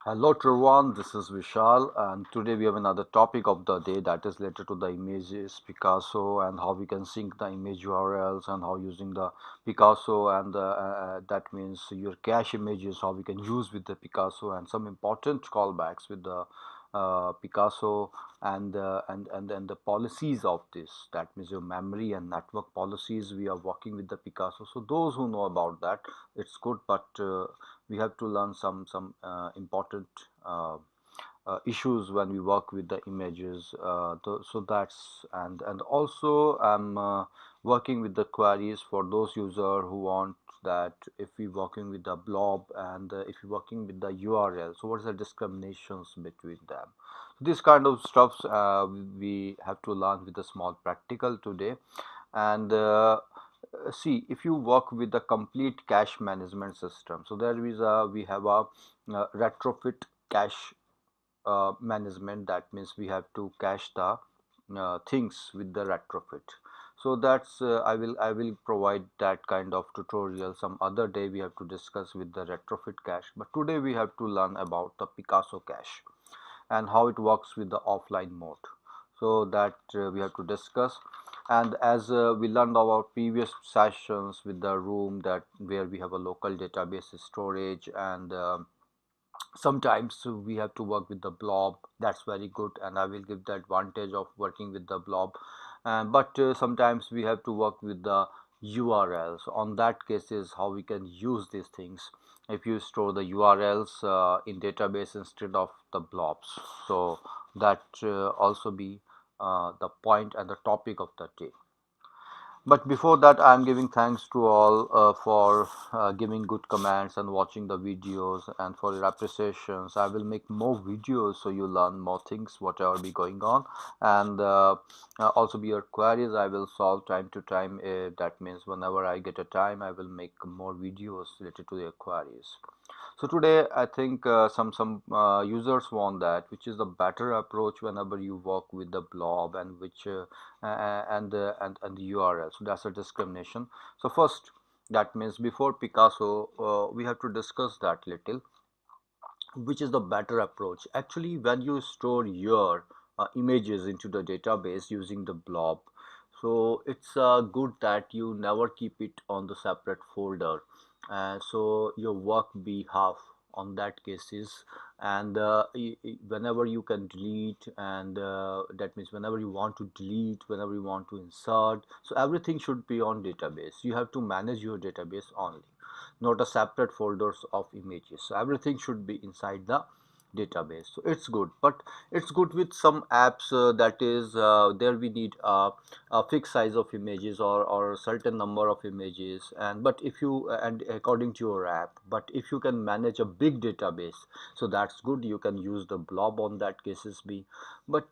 Hello everyone, this is Vishal, and today we have another topic of the day that is related to the images Picasso and how we can sync the image URLs and how using the Picasso and that means your cache images how we can use with the Picasso and some important callbacks with the Picasso and then the policies of this, that means your memory and network policies we are working with the Picasso. So those who know about that, it's good, but we have to learn some important issues when we work with the images. So that's and also I'm working with the queries for those user who want that if we working with the blob and if we working with the URL, so what is the discriminations between them. This kind of stuffs we have to learn with a small practical today. And see, if you work with the complete cache management system, so there is a we have a retrofit cache management. That means we have to cache the things with the retrofit. So that's I will provide that kind of tutorial some other day. We have to discuss with the retrofit cache, but today we have to learn about the Picasso cache and how it works with the offline mode. So that we have to discuss. And as we learned our previous sessions with the room that where we have a local database storage, and sometimes we have to work with the blob. That's very good, and I will give the advantage of working with the blob. But sometimes we have to work with the URLs. On that cases how we can use these things if you store the URLs in database instead of the blobs. So that also be the point and the topic of the day. But before that, I am giving thanks to all for giving good comments and watching the videos and for your appreciations. I will make more videos so you learn more things, whatever be going on, and also be your queries. I will solve time to time. That means whenever I get a time, I will make more videos related to your queries. So today I think some users want that, which is the better approach whenever you work with the blob and which and the URL. So that's a discrimination. So first, that means before Picasso, we have to discuss that little, which is the better approach. Actually, when you store your images into the database using the blob, so it's good that you never keep it on the separate folder, so your work be half on that cases. And whenever you can delete, and that means whenever you want to delete, whenever you want to insert, so everything should be on database. You have to manage your database only, not a separate folders of images. So everything should be inside the database. So it's good, but it's good with some apps that is there we need a fixed size of images or a certain number of images. And but if you and according to your app, but if you can manage a big database, so that's good, you can use the blob on that cases be. But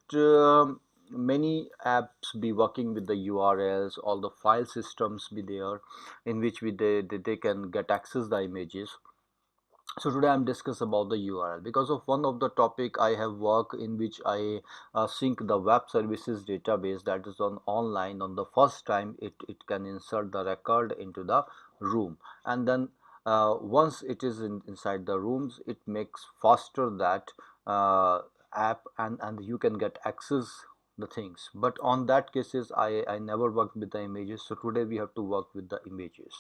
many apps be working with the URLs, all the file systems be there in which they can get access the images. So today I'm discuss about the URL because of one of the topic I have work in which I sync the web services database that is on online. On the first time it can insert the record into the room, and then once it is inside the rooms, it makes faster that app, and you can get access the things. But on that cases I never worked with the images, so today we have to work with the images.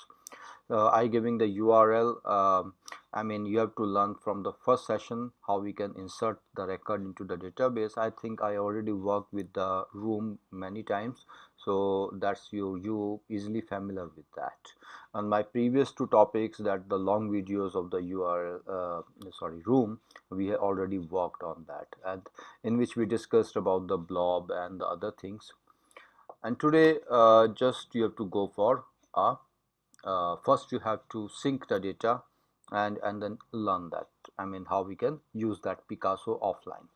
I giving the URL. I mean, you have to learn from the first session how we can insert the record into the database. I think I already worked with the room many times, so that's you easily familiar with that. On my previous two topics, that the long videos of the URL, sorry, room, we have already worked on that, and in which we discussed about the blob and the other things. And today, just you have to go for a first you have to sync the data, and then learn that, I mean, how we can use that Picasso offline.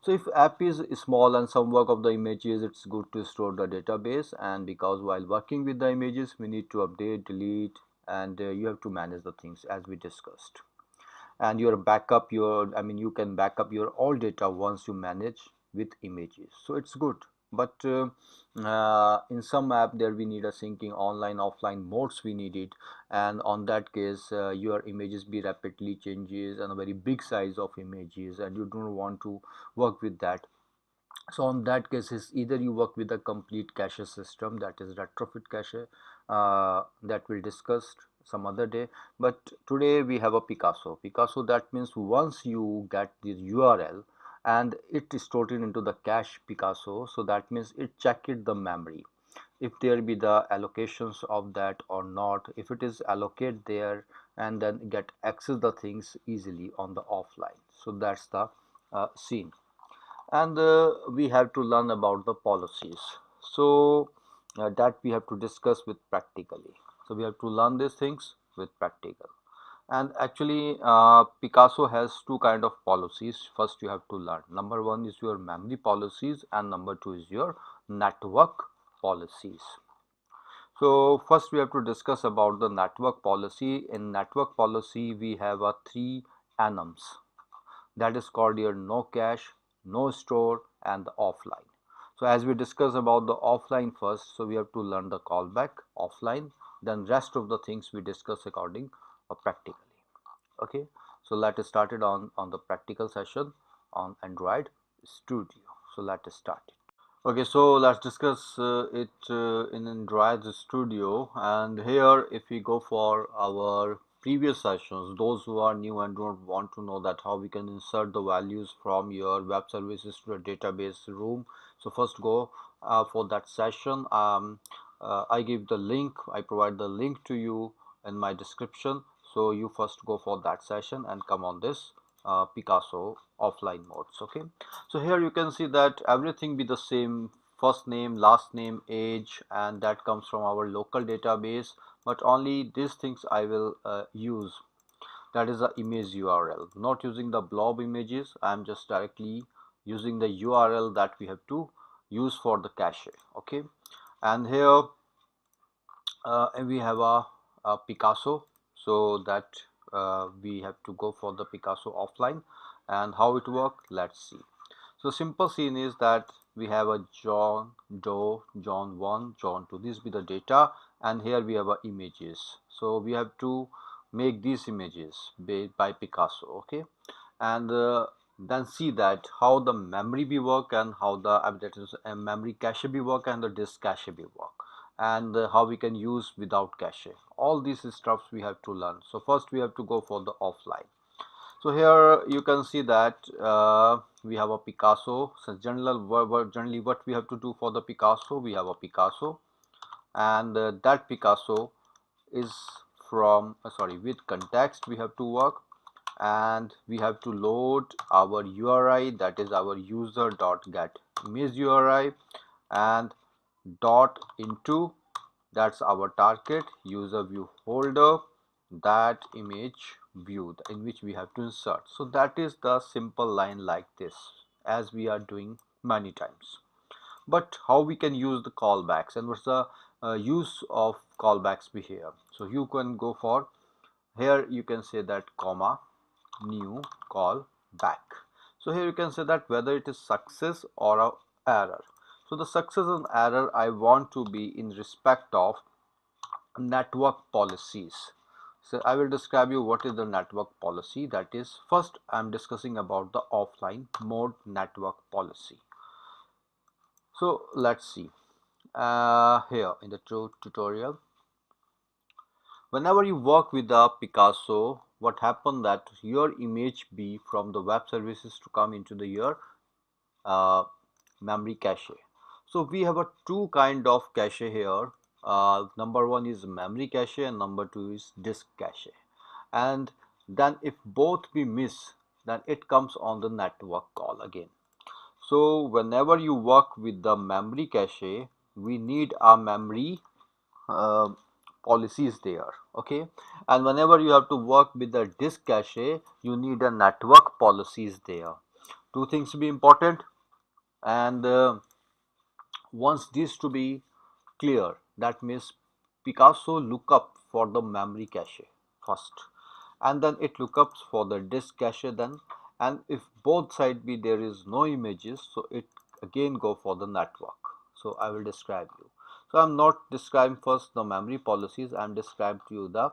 So if app is small and some work of the images, it's good to store the database. And because while working with the images we need to update, delete, and you have to manage the things as we discussed. And your backup, your, I mean, you can back up your all data once you manage with images, so it's good. but in some app there we need a syncing online offline modes we need it, and on that case your images be rapidly changes and a very big size of images, and you don't want to work with that. So on that case is either you work with a complete cache system, that is retrofit cache, that we'll discuss some other day. But today we have a Picasso. That means once you get the URL and it is stored into the cache Picasso, so that means it check it the memory if there be the allocations of that or not. If it is allocate there, and then get access the things easily on the offline. So that's the scene. And we have to learn about the policies, so that we have to discuss with practically. So we have to learn these things with practical. And actually Picasso has two kind of policies. First you have to learn, number one is your memory policies and number two is your network policies. So first we have to discuss about the network policy. In network policy we have a three NMs, that is called your no cache, no store and the offline. So as we discuss about the offline first, so we have to learn the callback offline, then rest of the things we discuss according practically. Okay, so let us start it on the practical session on Android Studio. So let us start it. Okay, so let's discuss it in Android Studio. And here if we go for our previous sessions, those who are new and don't want to know that how we can insert the values from your web services to a database room, so first go for that session. I give the link, I provide the link to you in my description, so you first go for that session and come on this Picasso offline modes. Okay, so here you can see that everything be the same, first name, last name, age, and that comes from our local database, but only these things I will use, that is the image URL, not using the blob images. I am just directly using the URL that we have to use for the cache. Okay, and here and we have a Picasso, so that we have to go for the Picasso offline. And how it work, let's see. So simple scene is that we have a John Doe, John 1, John 2, this be the data, and here we have images. So we have to make these images by Picasso. Okay, and then see that how the memory be work and how the that is memory cache be work and the disk cache be work, and how we can use without cache. All these stuffs we have to learn. So first we have to go for the offline. So here you can see that we have a Picasso. So generally what we have to do for the Picasso, we have a Picasso, and that Picasso is from sorry, with context we have to work, and we have to load our URI, that is our user dot get image URI, and dot into, that's our target user view folder, that image view in which we have to insert. So that is the simple line like this, as we are doing many times. But how we can use the callbacks and what's the use of callbacks be here. So you can go for, here you can say that comma new call back. So here you can say that whether it is success or a error. So the success and error I want to be in respect of network policies. So I will describe you what is the network policy. That is, first I am discussing about the offline mode network policy. So let's see here in the tutorial. Whenever you work with the Picasso, what happened that your image be from the web services to come into the your uh, memory cache. So we have a two kind of cache here. Number one is memory cache and number two is disk cache. And then if both we miss, then it comes on the network call again. So whenever you work with the memory cache, we need a memory uh, policies there. Okay, and whenever you have to work with the disk cache, you need a network policies there. Two things to be important, and once this to be clear, that means Picasso look up for the memory cache first, and then it lookups for the disk cache then, and if both side be there is no images, so it again go for the network. So I will describe you. So I'm not describing first the memory policies, I'm describing to you the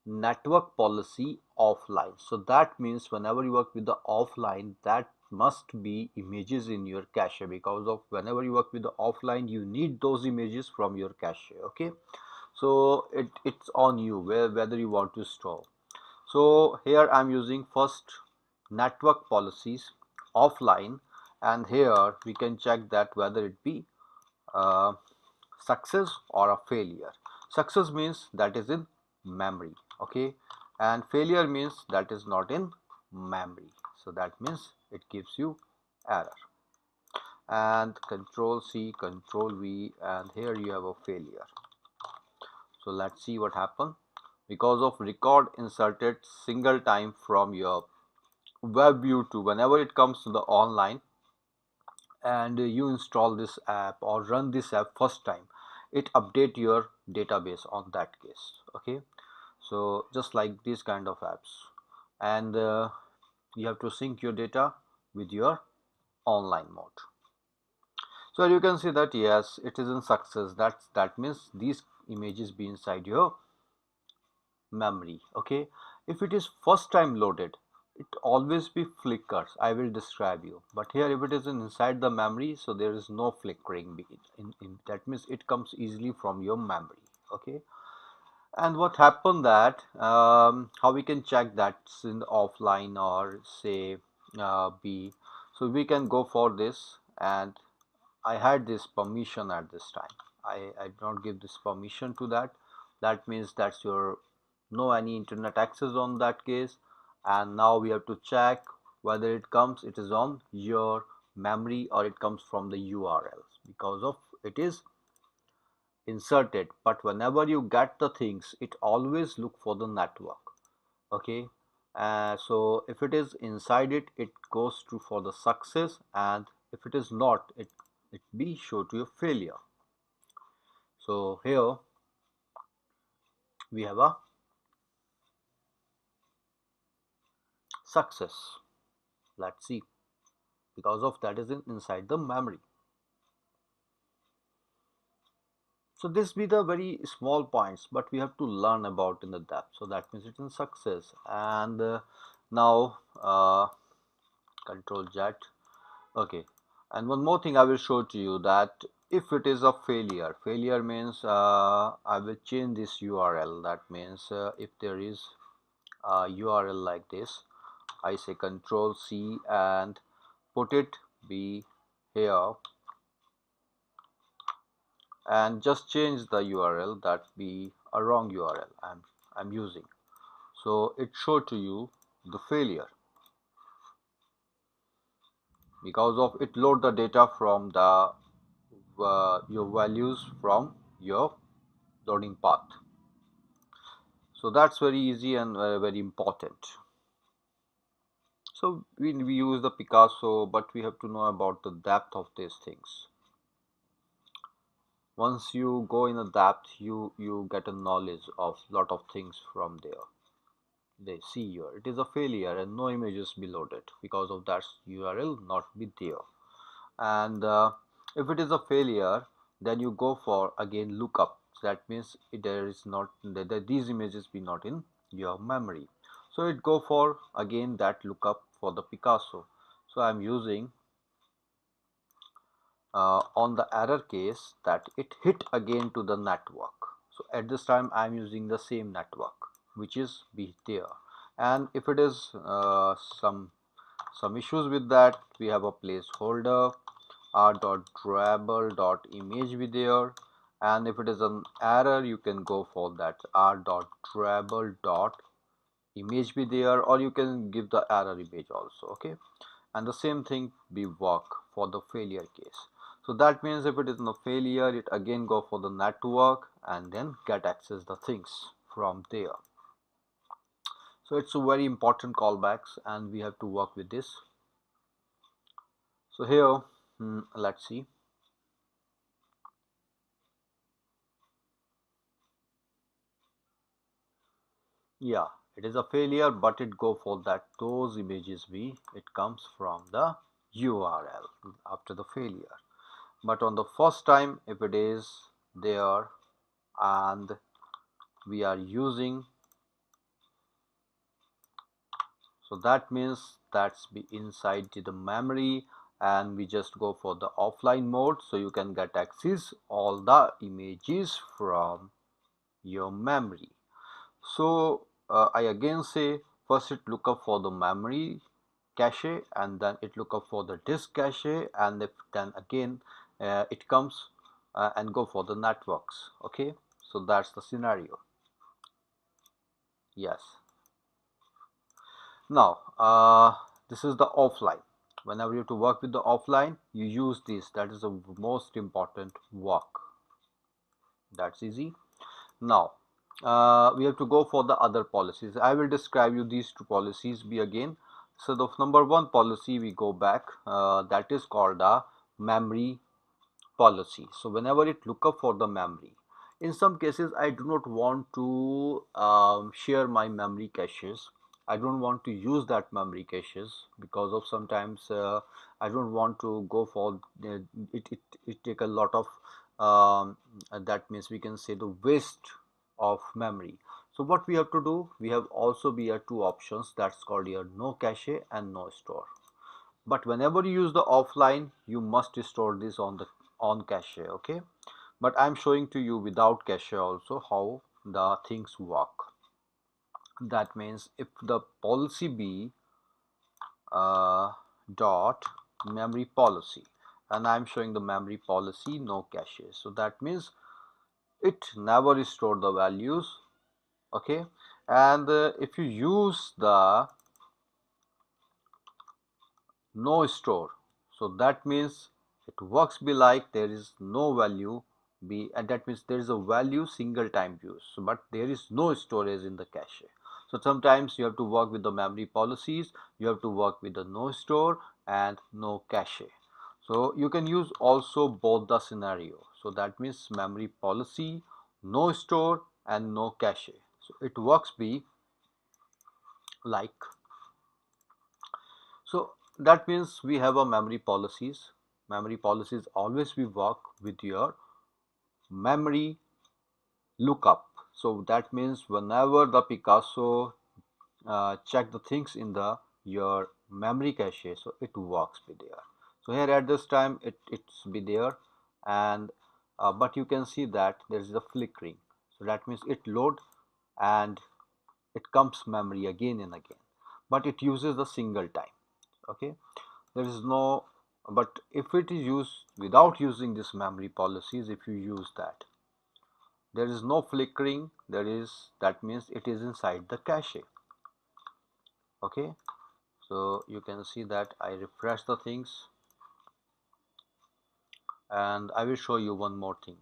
network policy offline. So that means whenever you work with the offline, that must be images in your cache, because of whenever you work with the offline, you need those images from your cache. Okay, so it's on you whether you want to store. So here I'm using first network policies offline, and here we can check that whether it be uh, success or a failure. Success means that is in memory, okay, and failure means that is not in memory. So that means it gives you error. And control C, control V, and here you have a failure. So let's see what happened. Because of record inserted single time from your web view to whenever it comes to the online, and you install this app or run this app first time, it update your database on that case. Okay, so just like these kind of apps, and you have to sync your data with your online mode. So you can see that yes, it is in success. That means these images be inside your memory. Okay, if it is first time loaded, it always be flickers. I will describe you, but here if it is inside the memory, so there is no flickering that means it comes easily from your memory. Okay, and what happened that how we can check that's in the offline or say B. So we can go for this, and I had this permission at this time. I did not give this permission to that. That means that's your no any internet access on that case. And now we have to check whether it is on your memory or it comes from the URLs, because of it is inserted. But whenever you get the things, it always look for the network. Okay, so if it is inside it, it goes to for the success, and if it is not, it be show to a failure. So here we have a success. Let's see, because of that is inside the memory. So this be the very small points, but we have to learn about in the depth. So that means it's in success. And now control Z. Okay, and one more thing I will show to you, that if it is a failure means I will change this URL. That means if there is a URL like this, I say control C and put it be here, and just change the URL that be a wrong URL I'm using. So it show to you the failure, because of it load the data from the your values from your loading path. So that's very easy and very important. So we use the Picasso, but we have to know about the depth of these things. Once you go in a depth, you get a knowledge of lot of things from there. They see here it is a failure and no images be loaded, because of that URL not be there. And if it is a failure, then you go for again lookup. That means there is not that these images be not in your memory. So it go for again that lookup for the Picasso. So I'm using on the error case that it hit again to the network. So at this time I'm using the same network which is be there. And if it is some issues with that, we have a placeholder r.drawable.image be there, and if it is an error you can go for that r.drawable.image be there, or you can give the error image also. Okay, and the same thing be work for the failure case. So that means if it is in a failure, it again go for the network and then get access the things from there. So it's a very important callbacks and we have to work with this. So here let's see. Yeah, it is a failure, but it go for that those images be it comes from the URL after the failure. But on the first time, if it is there and we are using, so that means that's be inside the memory, and we just go for the offline mode, so you can get access all the images from your memory. So I again say, first it look up for the memory cache, and then it look up for the disk cache, and if then again it comes and go for the networks. Okay, so that's the scenario. Yes. Now this is the offline. Whenever you have to work with the offline, you use this. That is the most important work. That's easy. Now we have to go for the other policies. I will describe you these two policies be again. So the number one policy, we go back, that is called a memory policy. So whenever it look up for the memory, in some cases I do not want to share my memory caches. I don't want to use that memory caches because of sometimes I don't want to go for it take a lot of that means we can say the waste of memory. So what we have to do, we have also be two options, that's called your no cache and no store. But whenever you use the offline, you must store this on the on cache. Okay, but I'm showing to you without cache also how the things work. That means if the policy be dot memory policy, and I'm showing the memory policy no cache, so that means it never store the values. Okay, and if you use the no store, so that means it works be like there is no value be, and that means there is a value single time use, but there is no storage in the cache. So sometimes you have to work with the memory policies, you have to work with the no store and no cache. So you can use also both the scenario. So that means memory policy, no store and no cache. So it works be like, so that means we have a memory policies. Memory policies always we work with your memory lookup. So that means whenever the Picasso check the things in the your memory cache, so it works be there. So here at this time it's be there, and but you can see that there is a flickering. So that means it load and it comes memory again and again, but it uses the single time. Okay, there is no, but if it is used without using this memory policies, if you use that, there is no flickering, there is, that means it is inside the cache. Okay, so you can see that I refresh the things, and I will show you one more thing.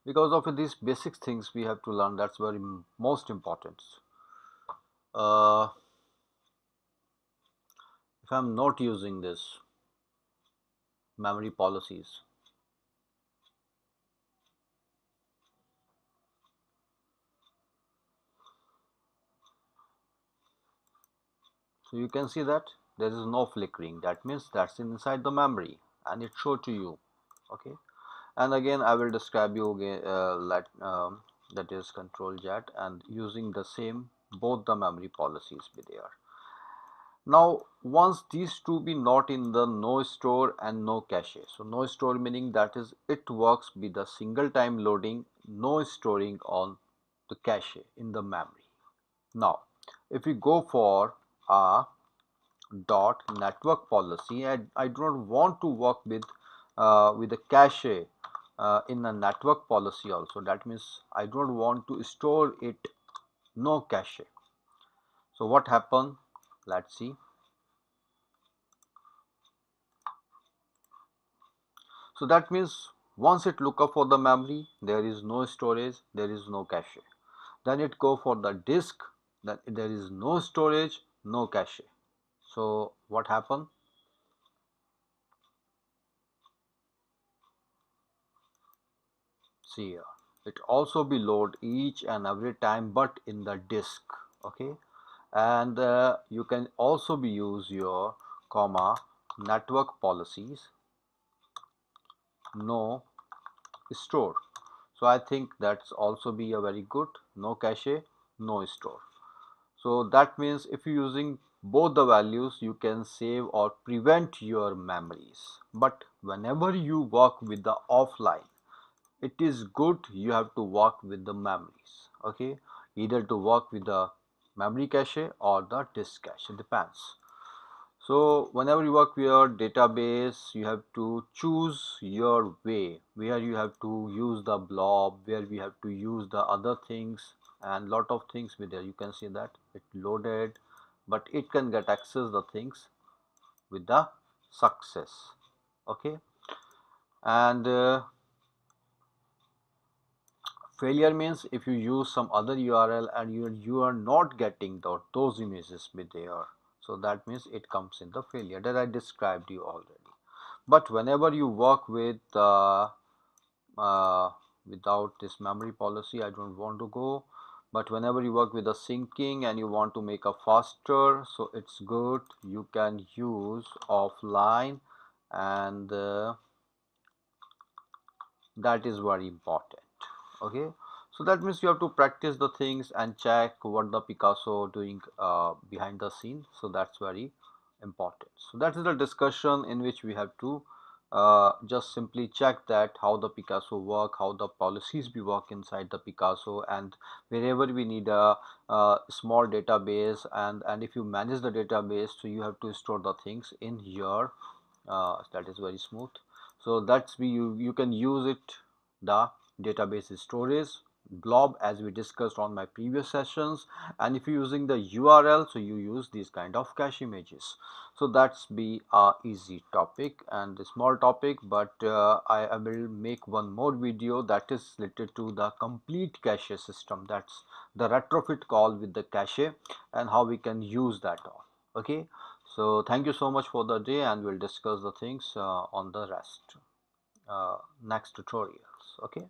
Because of these basic things we have to learn, that's very most important. uh, if I'm not using this memory policies, so you can see that there is no flickering, that means that's inside the memory and it show to you. Okay, and again I will describe you again that is control Z and using the same both the memory policies be there. Now once these two be not in the no store and no cache, so no store meaning that is it works with the single time loading, no storing on the cache in the memory. Now if we go for a dot network policy, I do not want to work with the cache in a network policy also. That means I don't want to store it no cache. So what happened, let's see. So that means once it look up for the memory, there is no storage, there is no cache. Then it go for the disk, then there is no storage, no cache. So what happened? See here, it also be load each and every time but in the disk. Okay, and you can also be use your comma network policies, no store. So I think that's also be a very good, no cache, no store. So that means if you're using both the values, you can save or prevent your memories. But whenever you work with the offline, it is good you have to work with the memories. Okay, either to work with the memory cache or the disk cache, it depends. So whenever you work with your database, you have to choose your way, where you have to use the blob, where we have to use the other things, and lot of things with there. You can see that it loaded, but it can get access the things with the success. Okay, and failure means if you use some other URL and you are not getting those images with there, so that means it comes in the failure that I described you already. But whenever you work with uh, without this memory policy, I don't want to go, but whenever you work with the syncing and you want to make a faster, so it's good you can use offline, and that is very important. Okay, so that means you have to practice the things and check what the Picasso doing behind the scene, so that's very important. So that is the discussion in which we have to just simply check that how the Picasso work, how the policies we work inside the Picasso, and wherever we need a small database, and if you manage the database, so you have to store the things in your that is very smooth. So that's you can use it the database storage blob as we discussed on my previous sessions, and if you're using the URL, so you use these kind of cache images. So that's be a easy topic and a small topic, but I will make one more video that is related to the complete cache system, that's the retrofit call with the cache and how we can use that all. Okay, so thank you so much for the day, and we'll discuss the things on the rest next tutorials. Okay.